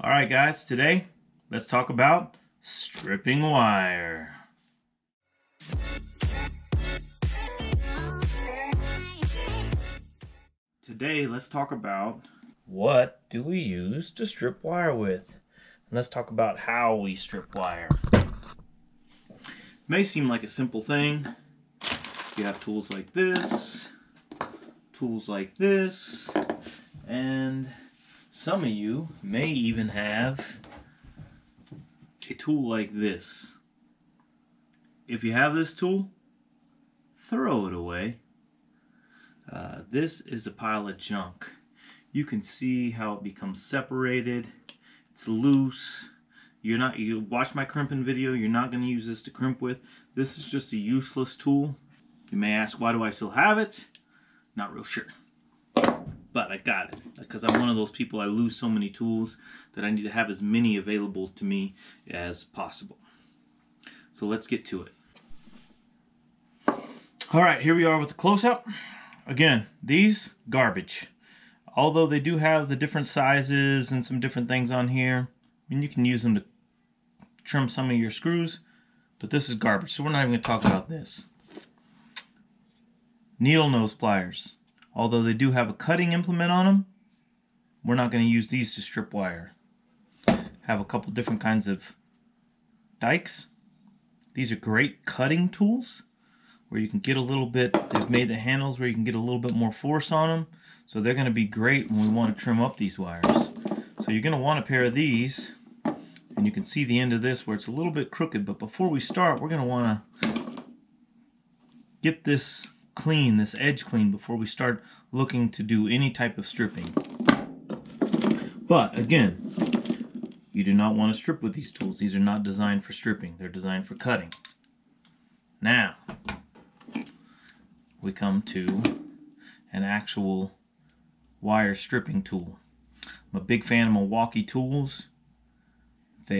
Alright guys, today let's talk about stripping wire. Today let's talk about what do we use to strip wire with. Let's talk about how we strip wire. It may seem like a simple thing. You have tools like this, and some of you may even have a tool like this. If you have this tool, throw it away. This is a pile of junk. You can see how it becomes separated. It's loose. You watch my crimping video, you're not going to use this to crimp with. This is just a useless tool. You may ask, why do I still have it? Not real sure. But I got it because I'm one of those people. I lose so many tools that I need to have as many available to me as possible. So let's get to it. Alright, here we are with the close-up. Again, these, garbage. Although they do have the different sizes and some different things on here, and you can use them to trim some of your screws, but this is garbage, so we're not even going to talk about this. Needle nose pliers. Although they do have a cutting implement on them, we're not going to use these to strip wire. Have a couple different kinds of dikes. These are great cutting tools where you can get a little bit, they've made the handles where you can get a little bit more force on them. So they're going to be great when we want to trim up these wires. So you're going to want a pair of these, and you can see the end of this where it's a little bit crooked, but before we start we're going to want to get this clean, this edge clean, before we start looking to do any type of stripping. But again, you do not want to strip with these tools. These are not designed for stripping. They're designed for cutting. Now, we come to an actual wire stripping tool. I'm a big fan of Milwaukee tools. For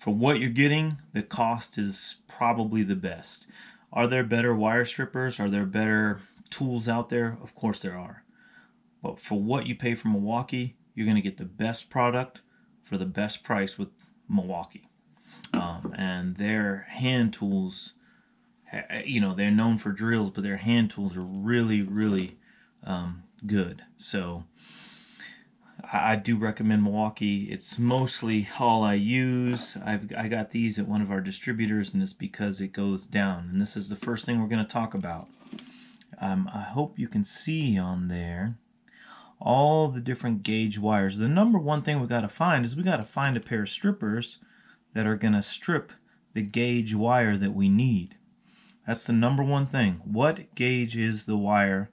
what you're getting, the cost is probably the best. Are there better wire strippers? Are there better tools out there? Of course there are. But for what you pay for Milwaukee, you're going to get the best product for the best price with Milwaukee. And their hand tools, you know, they're known for drills, but their hand tools are really, really good. So I do recommend Milwaukee. It's mostly all I use. I got these at one of our distributors, and it's because it goes down. And this is the first thing we're going to talk about. I hope you can see on there all the different gauge wires. The number one thing we got to find is we got to find a pair of strippers that are going to strip the gauge wire that we need. That's the number one thing. What gauge is the wire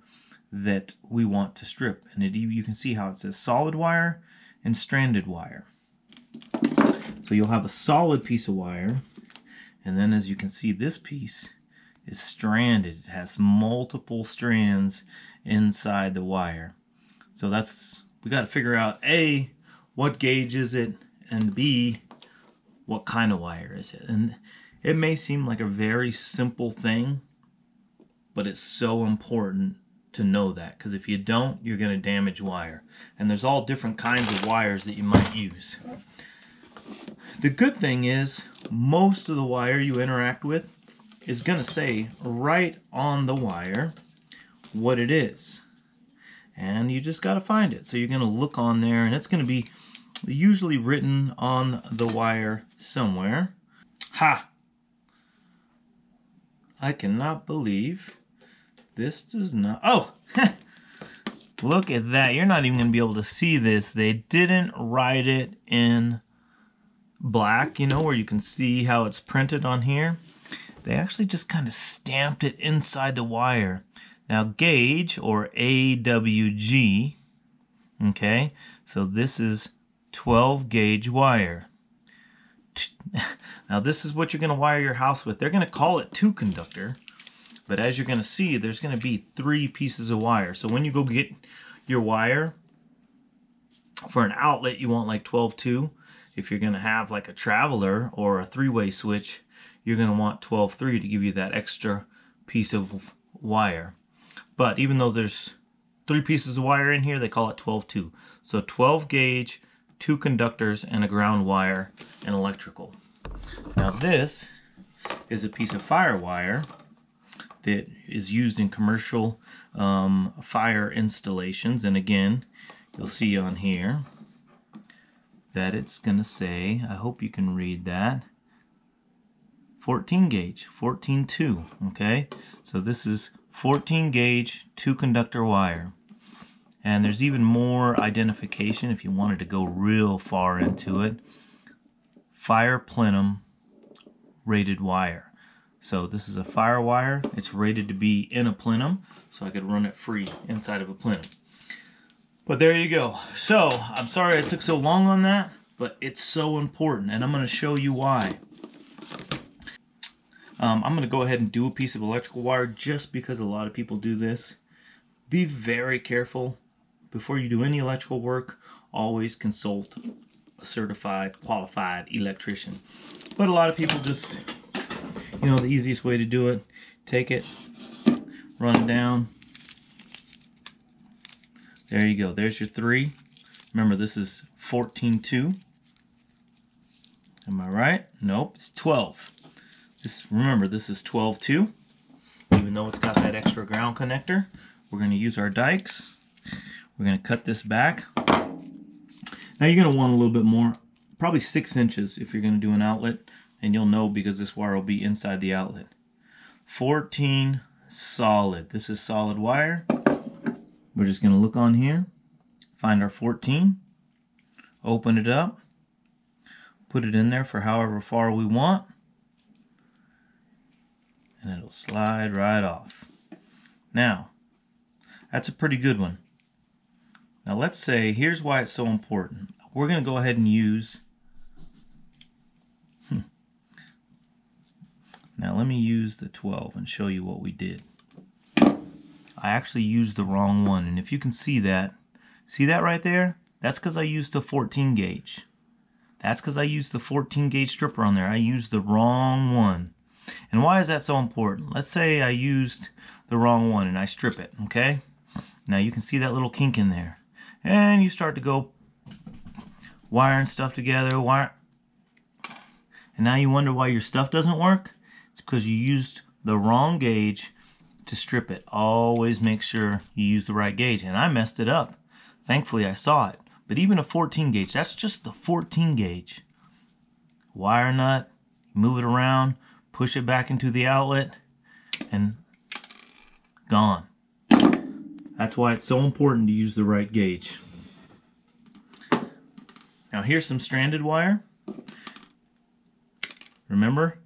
that we want to strip? And you can see how it says solid wire and stranded wire. So you'll have a solid piece of wire, and then as you can see, this piece is stranded. It has multiple strands inside the wire. So we got to figure out A, what gauge is it, and B, what kind of wire is it. And it may seem like a very simple thing, but it's so important to know that, because if you don't, you're going to damage wire. And there's all different kinds of wires that you might use. The good thing is most of the wire you interact with is going to say right on the wire what it is. And you just got to find it. So you're going to look on there, and it's going to be usually written on the wire somewhere. Ha! I cannot believe this does not... Oh! Look at that. You're not even going to be able to see this. They didn't write it in black, you know, where you can see how it's printed on here. They actually just kind of stamped it inside the wire. Now, gauge, or AWG, okay, so this is 12 gauge wire. Now, this is what you're going to wire your house with. They're going to call it 2-conductor. But as you're going to see, there's going to be 3 pieces of wire. So when you go get your wire for an outlet, you want like 12-2. If you're going to have like a traveler or a 3-way switch, you're going to want 12-3 to give you that extra piece of wire. But even though there's 3 pieces of wire in here, they call it 12-2. So 12 gauge, 2 conductors and a ground wire and electrical. Now this is a piece of firewire that is used in commercial fire installations, and again you'll see on here that it's gonna say, I hope you can read that, 14 gauge, 14-2, okay? So this is 14 gauge 2 conductor wire. And there's even more identification if you wanted to go real far into it. Fire plenum rated wire. So this is a fire wire. It's rated to be in a plenum, so I could run it free inside of a plenum. But there you go. So I'm sorry I took so long on that, but it's so important, and I'm going to show you why. I'm going to go ahead and do a piece of electrical wire just because a lot of people do this. Be very careful. Before you do any electrical work, always consult a certified, qualified electrician. But a lot of people just, you know, the easiest way to do it, take it, run it down. There you go. There's your 3. Remember, this is 14-2. Am I right? Nope, it's 12. Remember, this is 12-2. Even though it's got that extra ground connector, we're going to use our dikes. We're going to cut this back. Now you're going to want a little bit more, probably 6 inches if you're going to do an outlet, and you'll know because this wire will be inside the outlet. 14 solid. This is solid wire. We're just going to look on here, find our 14, open it up, put it in there for however far we want, and it'll slide right off. Now, that's a pretty good one. Now let's say, here's why it's so important. We're going to go ahead and use, now let me use the 12 and show you what we did. I actually used the wrong one, and if you can see that right there? That's because I used the 14 gauge. That's because I used the 14 gauge stripper on there. I used the wrong one. And why is that so important? Let's say I used the wrong one and I strip it, okay? Now you can see that little kink in there. And you start to go wiring stuff together, and now you wonder why your stuff doesn't work? It's because you used the wrong gauge to strip it. Always make sure you use the right gauge, and I messed it up. Thankfully I saw it. But even a 14 gauge, that's just the 14 gauge. Wire nut, move it around, push it back into the outlet, and gone. That's why it's so important to use the right gauge. Now here's some stranded wire. Remember,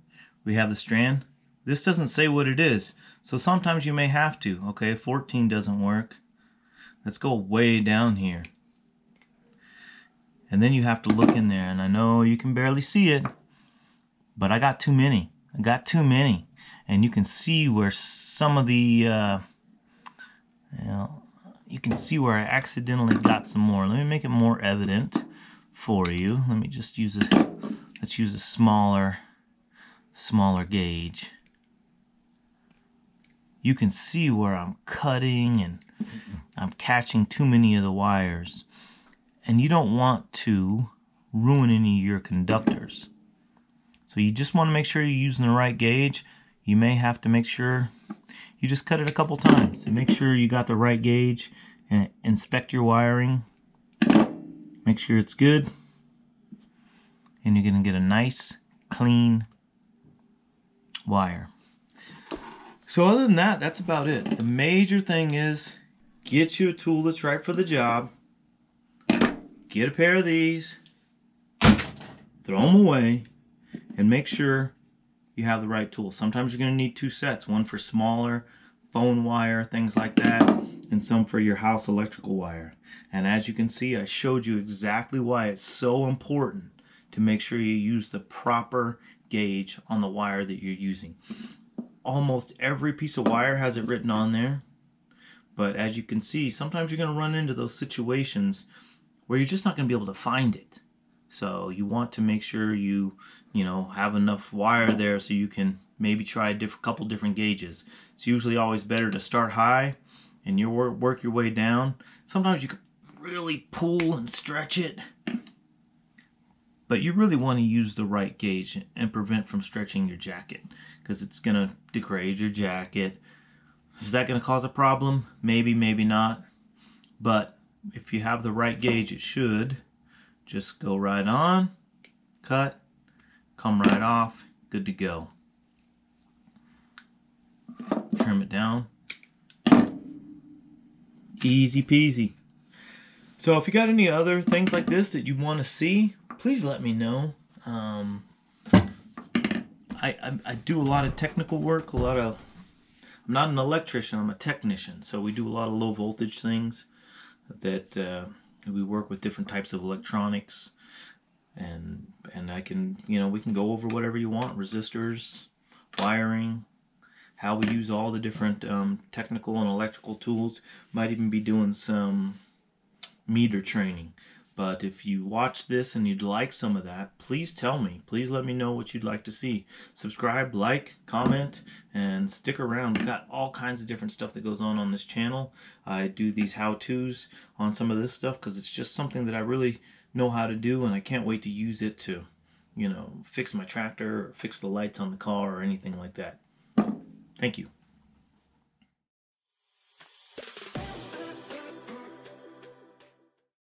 we have the strand. This doesn't say what it is, so sometimes you may have to. Okay, 14 doesn't work. Let's go way down here. And then you have to look in there, and I know you can barely see it, but I got too many. And you can see where some of the you can see where I accidentally got some more. Let me make it more evident for you. Let me just use let's use a smaller gauge. You can see where I'm cutting and I'm catching too many of the wires. And you don't want to ruin any of your conductors. So you just want to make sure you're using the right gauge. You may have to make sure you just cut it a couple times and make sure you got the right gauge, and inspect your wiring. Make sure it's good, and you're going to get a nice clean wire. So other than that, that's about it. The major thing is get you a tool that's right for the job. Get a pair of these, throw them away, and make sure you have the right tool. Sometimes you're going to need 2 sets, one for smaller phone wire, things like that, and some for your house electrical wire. And as you can see, I showed you exactly why it's so important to make sure you use the proper gauge on the wire that you're using. Almost every piece of wire has it written on there, but as you can see, sometimes you're going to run into those situations where you're just not going to be able to find it. So you want to make sure you have enough wire there so you can maybe try a couple different gauges. It's usually always better to start high and you work your way down. Sometimes you can really pull and stretch it, But you really want to use the right gauge and prevent from stretching your jacket, because it's going to degrade your jacket. Is that going to cause a problem? Maybe, maybe not. But if you have the right gauge, it should just go right on, cut, come right off, good to go. Trim it down. Easy peasy. So if you got any other things like this that you want to see, please let me know. I do a lot of technical work, I'm not an electrician, I'm a technician. So we do a lot of low voltage things that we work with different types of electronics, and I can, we can go over whatever you want, resistors, wiring, how we use all the different technical and electrical tools. Might even be doing some meter training. But if you watch this and you'd like some of that, please tell me. Please let me know what you'd like to see. Subscribe, like, comment, and stick around. We've got all kinds of different stuff that goes on this channel. I do these how-tos on some of this stuff because it's just something that I really know how to do, and I can't wait to use it to, fix my tractor, or fix the lights on the car, or anything like that. Thank you.